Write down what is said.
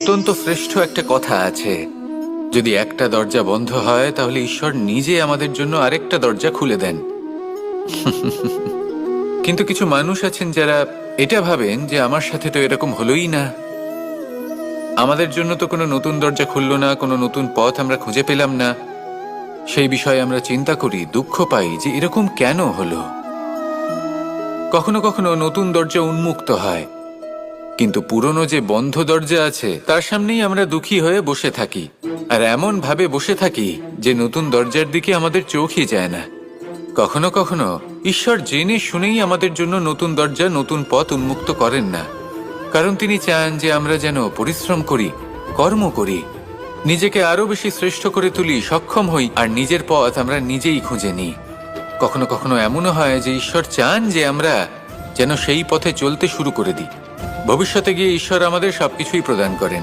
অত্যন্ত শ্রেষ্ঠ একটা কথা আছে, যদি একটা দরজা বন্ধ হয় তাহলে ঈশ্বর নিজে আমাদের জন্য আরেকটা দরজা খুলে দেন। কিন্তু কিছু মানুষ আছেন যারা এটা ভাবেন যে আমার সাথে তো এরকম হলোই না, আমাদের জন্য তো কোনো নতুন দরজা খুললো না, কোনো নতুন পথ আমরা খুঁজে পেলাম না। সেই বিষয়ে আমরা চিন্তা করি, দুঃখ পাই যে এরকম কেন হলো। কখনো কখনো নতুন দরজা উন্মুক্ত হয়, কিন্তু পুরনো যে বন্ধ দরজা আছে তার সামনেই আমরা দুঃখী হয়ে বসে থাকি, আর এমন ভাবে বসে থাকি যে নতুন দরজার দিকে আমাদের চোখই যায় না। কখনো কখনো ঈশ্বর জেনে শুনেই আমাদের জন্য নতুন দরজা, নতুন পথ উন্মুক্ত করেন না, কারণ তিনি চান যে আমরা যেন পরিশ্রম করি, কর্ম করি, নিজেকে আরো বেশি শ্রেষ্ঠ করে তুলি, সক্ষম হই, আর নিজের পথ আমরা নিজেই খুঁজে নিই। কখনো কখনো এমনও হয় যে ঈশ্বর চান যে আমরা যেন সেই পথে চলতে শুরু করে দিই। ভবিষ্যতে গিয়ে ঈশ্বর আমাদের সবকিছুই প্রদান করেন।